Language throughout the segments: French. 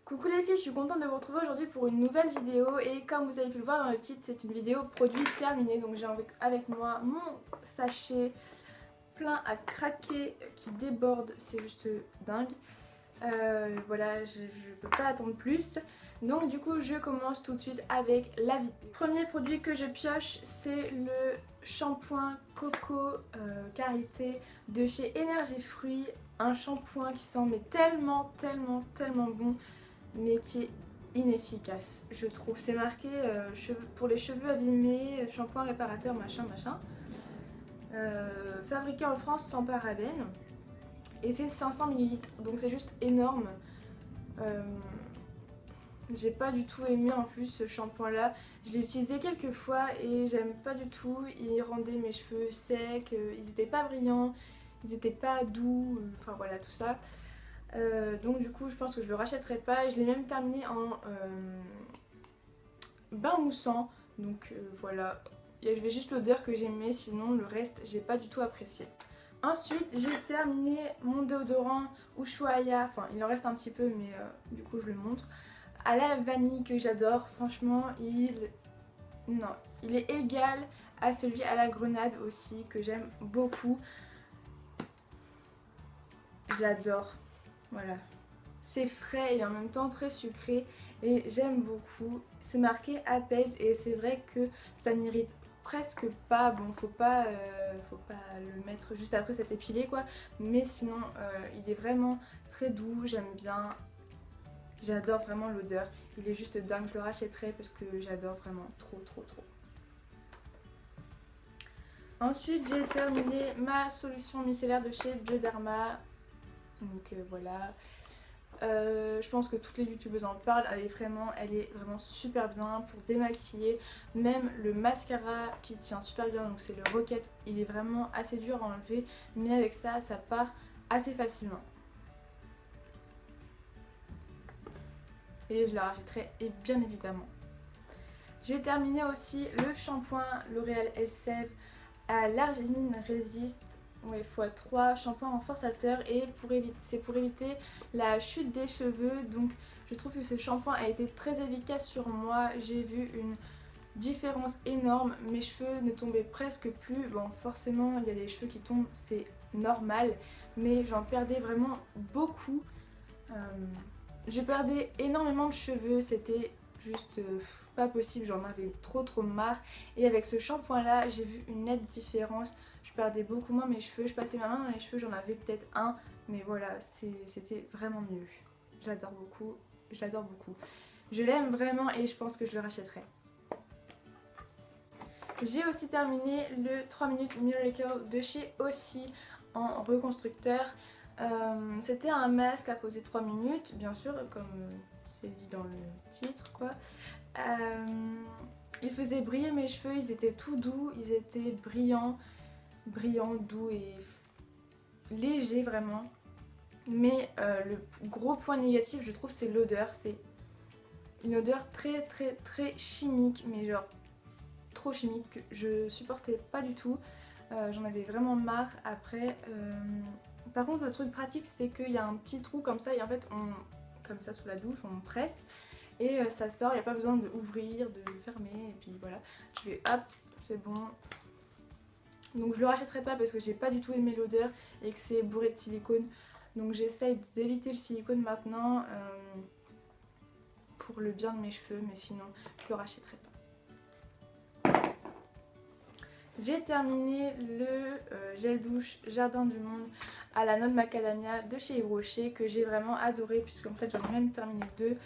Coucou les filles, je suis contente de vous retrouver aujourd'hui pour une nouvelle vidéo et comme vous avez pu le voir dans le titre, c'est une vidéo produit terminé. Donc j'ai avec moi mon sachet plein à craquer qui déborde, c'est juste dingue. Voilà, je peux pas attendre plus. Donc du coup je commence tout de suite avec la vidéo. Premier produit que je pioche, c'est le shampoing Coco Karité de chez Énergie Fruits. Un shampoing qui sent mais tellement bon, mais qui est inefficace, je trouve. C'est marqué pour les cheveux abîmés, shampoing réparateur, machin. Fabriqué en France sans parabènes. Et c'est 500 ml, donc c'est juste énorme. J'ai pas du tout aimé en plus ce shampoing là. Je l'ai utilisé quelques fois et j'aime pas du tout. Il rendait mes cheveux secs, ils étaient pas brillants, ils étaient pas doux, enfin voilà tout ça. Donc du coup je pense que je le rachèterai pas. Je l'ai même terminé en bain moussant. Donc voilà, j'avais juste l'odeur que j'aimais, sinon le reste j'ai pas du tout apprécié. Ensuite j'ai terminé mon déodorant Ushuaïa, enfin il en reste un petit peu mais du coup je le montre. À la vanille que j'adore, franchement il est égal à celui à la grenade aussi que j'aime beaucoup. J'adore, voilà. C'est frais et en même temps très sucré et j'aime beaucoup. C'est marqué apaise et c'est vrai que ça n'irrite presque pas. Bon, faut pas le mettre juste après s'être épilé quoi. Mais sinon, il est vraiment très doux, j'aime bien. J'adore vraiment l'odeur. Il est juste dingue, je le rachèterai parce que j'adore vraiment trop. Ensuite, j'ai terminé ma solution micellaire de chez Bioderma. Donc voilà. Je pense que toutes les youtubeuses en parlent, elle est vraiment super bien pour démaquiller. Même le mascara qui tient super bien, donc c'est le Rocket, il est vraiment assez dur à enlever, mais avec ça, ça part assez facilement. Et je la rachèterai et bien évidemment. J'ai terminé aussi le shampoing L'Oréal Elseve à l'arginine résiste. Ouais, x3 shampoing renforçateur et c'est pour éviter la chute des cheveux. Donc je trouve que ce shampoing a été très efficace sur moi. J'ai vu une différence énorme. Mes cheveux ne tombaient presque plus. Bon, forcément il y a des cheveux qui tombent, c'est normal, mais j'en perdais vraiment beaucoup. Je perdais énormément de cheveux, c'était juste pas possible, j'en avais trop marre. Et avec ce shampoing là, j'ai vu une nette différence. Je perdais beaucoup moins mes cheveux, je passais ma main dans les cheveux, j'en avais peut-être un, mais voilà, c'était vraiment mieux. Je l'adore beaucoup, je l'aime vraiment et je pense que je le rachèterai. J'ai aussi terminé le 3 minutes Miracle de chez Aussie en reconstructeur. C'était un masque à poser 3 minutes, bien sûr, comme c'est dit dans le titre quoi. Il faisait briller mes cheveux, ils étaient tout doux, ils étaient brillants, doux et légers vraiment. Mais le gros point négatif je trouve c'est l'odeur, c'est une odeur très chimique, mais genre trop chimique que je supportais pas du tout. J'en avais vraiment marre après. Par contre le truc pratique c'est qu'il y a un petit trou comme ça et en fait comme ça sous la douche on presse et ça sort, il n'y a pas besoin d'ouvrir, de fermer et puis voilà. Je fais hop, c'est bon. Donc je le rachèterai pas parce que j'ai pas du tout aimé l'odeur et que c'est bourré de silicone. Donc j'essaye d'éviter le silicone maintenant pour le bien de mes cheveux, mais sinon je le rachèterai pas. J'ai terminé le gel douche Jardin du Monde à la noix de macadamia de chez Yves Rocher que j'ai vraiment adoré puisque en fait j'en ai même terminé deux.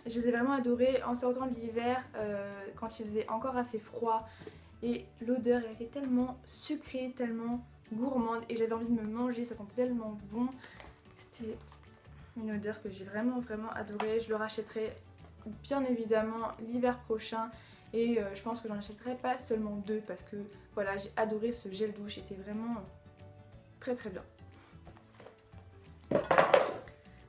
Je les ai vraiment adorés en sortant de l'hiver quand il faisait encore assez froid et l'odeur était tellement sucrée, tellement gourmande et j'avais envie de me manger, ça sentait tellement bon. C'était une odeur que j'ai vraiment adorée. Je le rachèterai bien évidemment l'hiver prochain et je pense que j'en achèterai pas seulement deux parce que voilà, j'ai adoré ce gel douche, c'était vraiment très bien.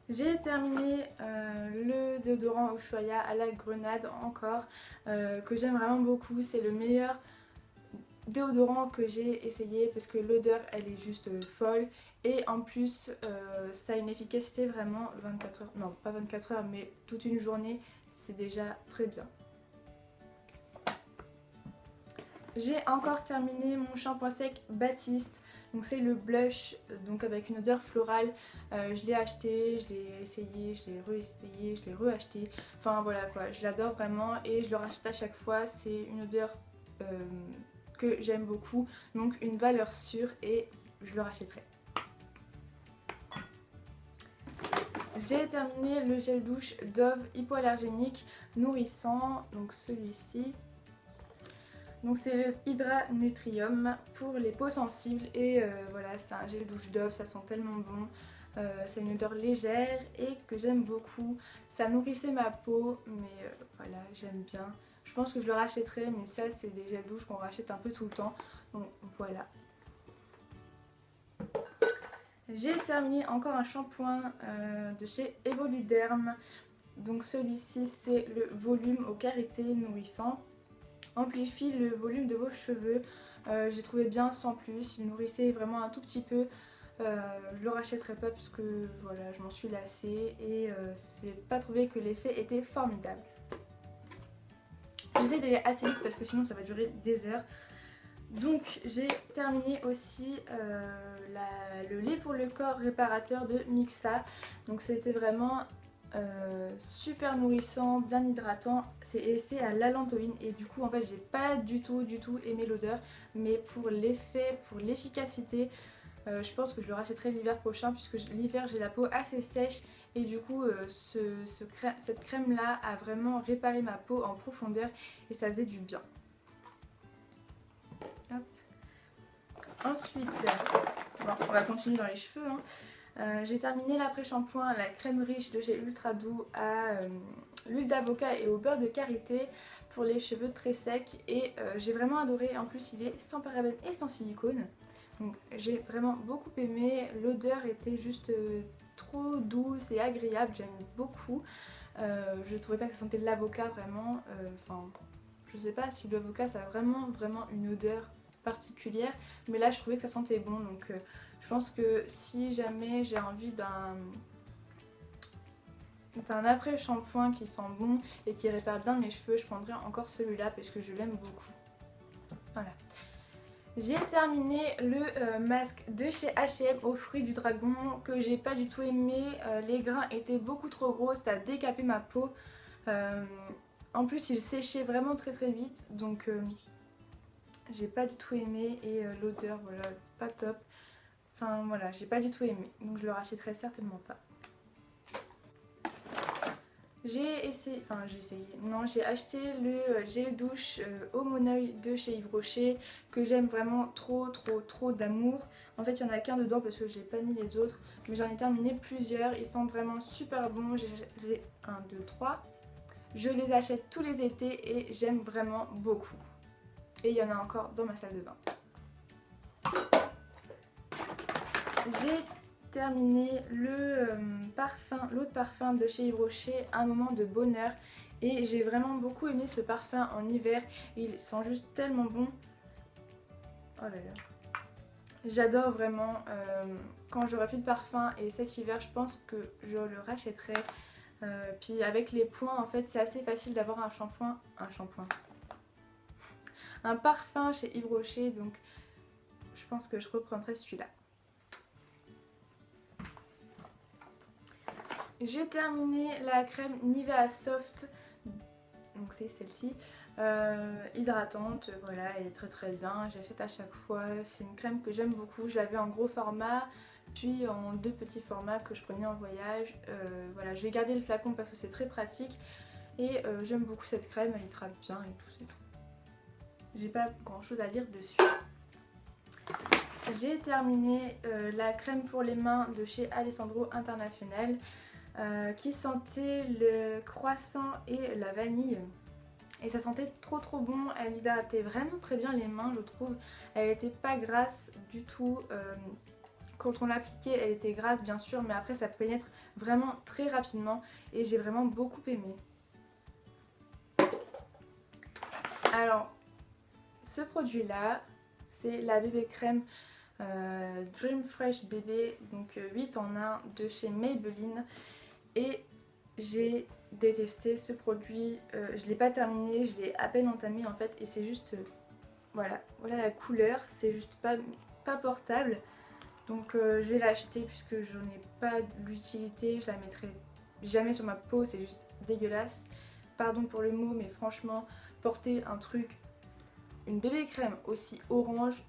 J'ai terminé le déodorant Ushuaïa à la grenade encore que j'aime vraiment beaucoup. C'est le meilleur déodorant que j'ai essayé parce que l'odeur elle est juste folle Et en plus ça a une efficacité vraiment 24 heures, non pas 24 heures mais toute une journée, c'est déjà très bien. J'ai encore terminé mon shampoing sec Baptiste, donc c'est le blush donc avec une odeur florale. Je l'ai acheté, je l'ai essayé, je l'ai re-essayé, je l'ai re-acheté, enfin voilà quoi, je l'adore vraiment et je le rachète à chaque fois. C'est une odeur que j'aime beaucoup, donc une valeur sûre et je le rachèterai. J'ai terminé le gel douche Dove hypoallergénique nourrissant, donc celui-ci. Donc c'est le Hydra Nutrium pour les peaux sensibles et voilà, c'est un gel douche Dove, ça sent tellement bon. C'est une odeur légère et que j'aime beaucoup. Ça nourrissait ma peau mais voilà, j'aime bien. Je pense que je le rachèterai, mais ça c'est des gels douche qu'on rachète un peu tout le temps. Donc voilà. J'ai terminé encore un shampoing de chez Evoluderm. Donc celui-ci c'est le volume au karité nourrissant. Amplifie le volume de vos cheveux. J'ai trouvé bien sans plus, il nourrissait vraiment un tout petit peu. Je le rachèterai pas parce que voilà, je m'en suis lassée et j'ai pas trouvé que l'effet était formidable. J'essaie d'aller assez vite parce que sinon ça va durer des heures. Donc j'ai terminé aussi le lait pour le corps réparateur de Mixa. Donc c'était vraiment super nourrissant, bien hydratant, c'est à l'allantoïne et du coup en fait j'ai pas du tout aimé l'odeur, mais pour l'effet, pour l'efficacité, je pense que je le rachèterai l'hiver prochain puisque l'hiver j'ai la peau assez sèche et du coup cette crème là a vraiment réparé ma peau en profondeur et ça faisait du bien. Hop. Ensuite, bon, on va continuer dans les cheveux hein. J'ai terminé l'après-shampoing, la crème riche de chez Ultra Doux à l'huile d'avocat et au beurre de karité pour les cheveux très secs et j'ai vraiment adoré. En plus il est sans parabènes et sans silicone, donc j'ai vraiment beaucoup aimé. L'odeur était juste trop douce et agréable, j'aime beaucoup. Je trouvais pas que ça sentait de l'avocat vraiment, enfin je sais pas si l'avocat ça a vraiment une odeur particulière, mais là je trouvais que ça sentait bon, donc je pense que si jamais j'ai envie d'un après-shampoing qui sent bon et qui répare bien mes cheveux, je prendrai encore celui-là parce que je l'aime beaucoup. Voilà. J'ai terminé le masque de chez H&M aux fruits du dragon que j'ai pas du tout aimé. Les grains étaient beaucoup trop gros, ça a décapé ma peau. En plus il séchait vraiment très vite, donc j'ai pas du tout aimé et l'odeur voilà pas top. Enfin voilà, j'ai pas du tout aimé, donc je le rachèterai certainement pas. J'ai essayé, non j'ai acheté le gel douche au Moneuil de chez Yves Rocher que j'aime vraiment trop d'amour. En fait il y en a qu'un dedans parce que j'ai pas mis les autres, mais j'en ai terminé plusieurs, ils sont vraiment super bons. J'ai 1, 2, 3, je les achète tous les étés et j'aime vraiment beaucoup. Et il y en a encore dans ma salle de bain. J'ai terminé l'autre parfum de chez Yves Rocher, Un moment de bonheur. Et j'ai vraiment beaucoup aimé ce parfum en hiver. Il sent juste tellement bon. Oh là là. J'adore vraiment. Quand j'aurai plus de parfum et cet hiver, je pense que je le rachèterai. Puis avec les points, en fait, c'est assez facile d'avoir un parfum chez Yves Rocher. Donc je pense que je reprendrai celui-là. J'ai terminé la crème Nivea Soft, donc c'est celle-ci, hydratante, voilà, elle est très bien, j'achète à chaque fois, c'est une crème que j'aime beaucoup, je l'avais en gros format, puis en 2 petits formats que je prenais en voyage, voilà, je vais garder le flacon parce que c'est très pratique, et j'aime beaucoup cette crème, elle hydrate bien et tout, c'est tout. J'ai pas grand chose à dire dessus. J'ai terminé la crème pour les mains de chez Alessandro International, qui sentait le croissant et la vanille et ça sentait trop bon. Elle hydratait vraiment très bien les mains, je trouve. Elle était pas grasse du tout, quand on l'appliquait elle était grasse bien sûr, mais après ça pénètre vraiment très rapidement et j'ai vraiment beaucoup aimé. Alors ce produit là c'est la bébé crème Dream Fresh Bébé, donc 8 en 1 de chez Maybelline. Et j'ai détesté ce produit, je l'ai pas terminé, je l'ai à peine entamé en fait, et c'est juste, voilà la couleur, c'est juste pas portable. Donc je vais l'acheter puisque je n'ai pas l'utilité, je la mettrai jamais sur ma peau, c'est juste dégueulasse. Pardon pour le mot, mais franchement, porter un truc, une bébé crème aussi orange,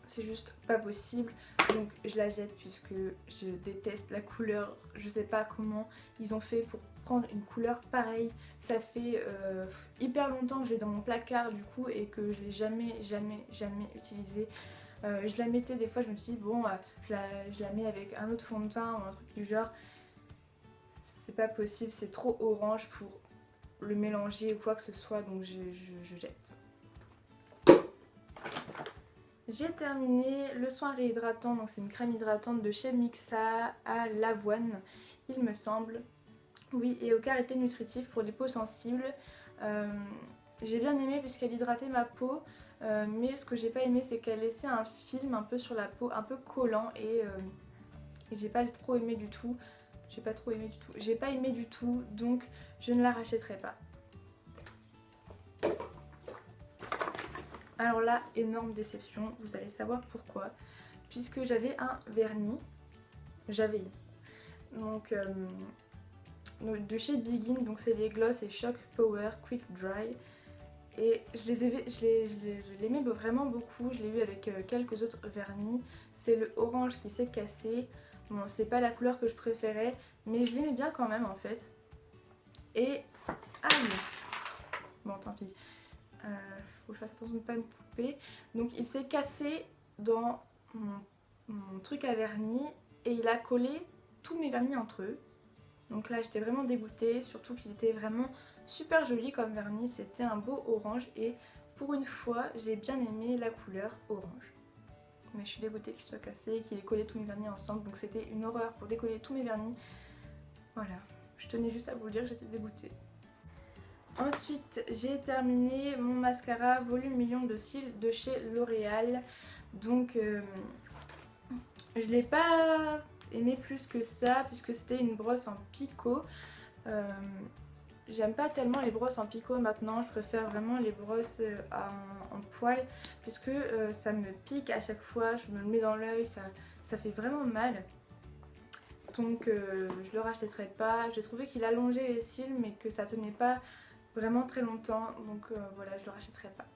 c'est juste pas possible. Donc je la jette puisque je déteste la couleur. Je sais pas comment ils ont fait pour prendre une couleur pareille. Ça fait hyper longtemps que je l'ai dans mon placard du coup et que je l'ai jamais utilisée. Je la mettais des fois, je me suis dit bon je la mets avec un autre fond de teint ou un truc du genre. C'est pas possible, c'est trop orange pour le mélanger ou quoi que ce soit, donc je jette. J'ai terminé le soin réhydratant, donc c'est une crème hydratante de chez Mixa à l'avoine, il me semble. Oui, et au karité nutritif pour les peaux sensibles. J'ai bien aimé puisqu'elle hydratait ma peau, mais ce que j'ai pas aimé c'est qu'elle laissait un film un peu sur la peau, un peu collant, et j'ai pas trop aimé du tout. J'ai pas aimé du tout, donc je ne la rachèterai pas. Alors là, énorme déception, vous allez savoir pourquoi. Puisque j'avais un vernis, donc de chez Begin, donc c'est les Gloss et Shock Power Quick Dry. Et je l'aimais vraiment beaucoup, je l'ai eu avec quelques autres vernis. C'est le orange qui s'est cassé. Bon, c'est pas la couleur que je préférais, mais je l'aimais bien quand même en fait. Et... aïe! Bon, tant pis. Faut que je fasse attention de ne pas me couper. Donc il s'est cassé dans mon truc à vernis et il a collé tous mes vernis entre eux. Donc là j'étais vraiment dégoûtée, surtout qu'il était vraiment super joli comme vernis. C'était un beau orange et pour une fois j'ai bien aimé la couleur orange. Mais je suis dégoûtée qu'il soit cassé et qu'il ait collé tous mes vernis ensemble. Donc c'était une horreur pour décoller tous mes vernis. Voilà, je tenais juste à vous le dire, j'étais dégoûtée. Ensuite, j'ai terminé mon mascara volume million de cils de chez L'Oréal. Donc, je l'ai pas aimé plus que ça puisque c'était une brosse en picot. J'aime pas tellement les brosses en picot maintenant, je préfère vraiment les brosses en poil puisque ça me pique à chaque fois, je me le mets dans l'œil, ça fait vraiment mal. Donc je le rachèterai pas. J'ai trouvé qu'il allongeait les cils mais que ça tenait pas vraiment très longtemps, donc voilà, je le rachèterai pas.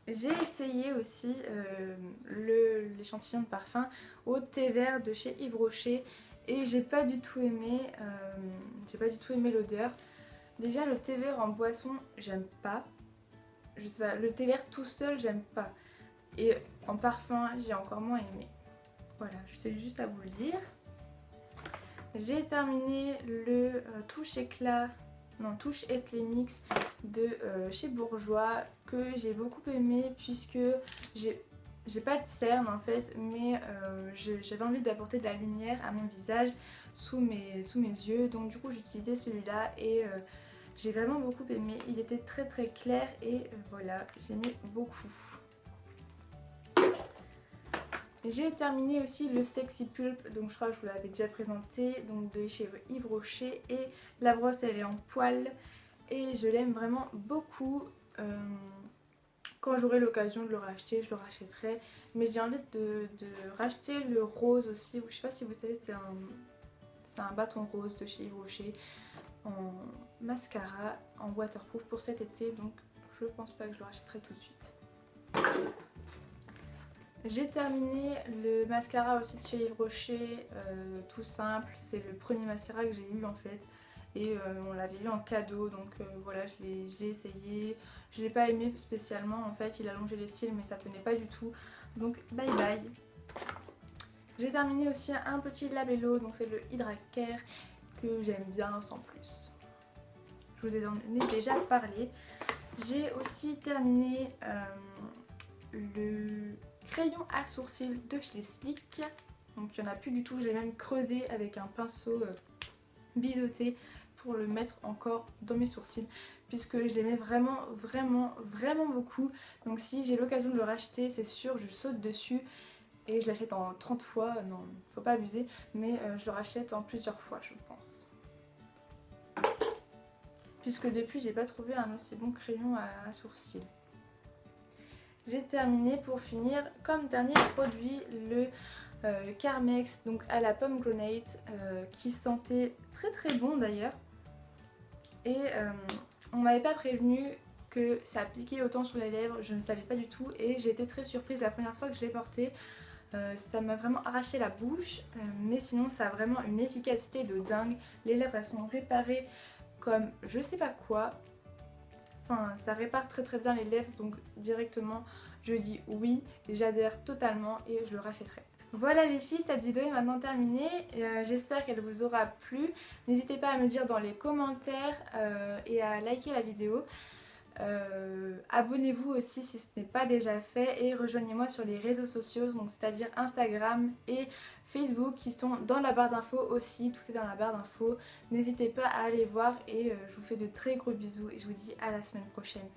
J'ai essayé aussi l'échantillon de parfum au thé vert de chez Yves Rocher et j'ai pas du tout aimé l'odeur. Déjà le thé vert en boisson j'aime pas, je sais pas, le thé vert tout seul j'aime pas, et en parfum j'ai encore moins aimé. Voilà, je tenais juste à vous le dire. J'ai terminé le touche Effet Mix de chez Bourjois que j'ai beaucoup aimé puisque j'ai pas de cerne en fait, mais j'avais envie d'apporter de la lumière à mon visage sous mes yeux, donc du coup j'ai utilisé celui-là et j'ai vraiment beaucoup aimé. Il était très clair et voilà, j'aimais beaucoup. J'ai terminé aussi le Sexy Pulp, donc je crois que je vous l'avais déjà présenté, donc de chez Yves Rocher, et la brosse elle est en poil et je l'aime vraiment beaucoup. Quand j'aurai l'occasion de le racheter, je le rachèterai, mais j'ai envie de racheter le rose aussi. Je sais pas si vous savez, c'est un bâton rose de chez Yves Rocher en mascara, en waterproof pour cet été, donc je pense pas que je le rachèterai tout de suite. J'ai terminé le mascara aussi de chez Yves Rocher, tout simple, c'est le premier mascara que j'ai eu en fait, et on l'avait eu en cadeau, donc voilà, je l'ai essayé, je l'ai pas aimé spécialement en fait, il allongeait les cils mais ça tenait pas du tout, donc bye bye. J'ai terminé aussi un petit labello, donc c'est le Hydra Care que j'aime bien sans plus. Je vous en ai déjà parlé. J'ai aussi terminé le crayon à sourcils de chez Slick, donc il n'y en a plus du tout, je l'ai même creusé avec un pinceau biseauté pour le mettre encore dans mes sourcils puisque je l'aimais vraiment beaucoup. Donc si j'ai l'occasion de le racheter, c'est sûr, je saute dessus et je l'achète en 30 fois, non, faut pas abuser, mais je le rachète en plusieurs fois je pense. Puisque depuis j'ai pas trouvé un aussi bon crayon à sourcils. J'ai terminé pour finir comme dernier produit le Carmex donc à la pomme grenade qui sentait très bon d'ailleurs. Et on m'avait pas prévenu que ça piquait autant sur les lèvres, je ne savais pas du tout et j'ai été très surprise la première fois que je l'ai porté. Ça m'a vraiment arraché la bouche, mais sinon ça a vraiment une efficacité de dingue. Les lèvres elles sont réparées comme je sais pas quoi. Enfin ça répare très bien les lèvres, donc directement je dis oui, j'adhère totalement et je le rachèterai. Voilà les filles, cette vidéo est maintenant terminée, j'espère qu'elle vous aura plu. N'hésitez pas à me dire dans les commentaires et à liker la vidéo. Abonnez-vous aussi si ce n'est pas déjà fait et rejoignez-moi sur les réseaux sociaux, donc c'est-à-dire Instagram et Facebook qui sont dans la barre d'infos aussi, tout est dans la barre d'infos. N'hésitez pas à aller voir et je vous fais de très gros bisous et je vous dis à la semaine prochaine.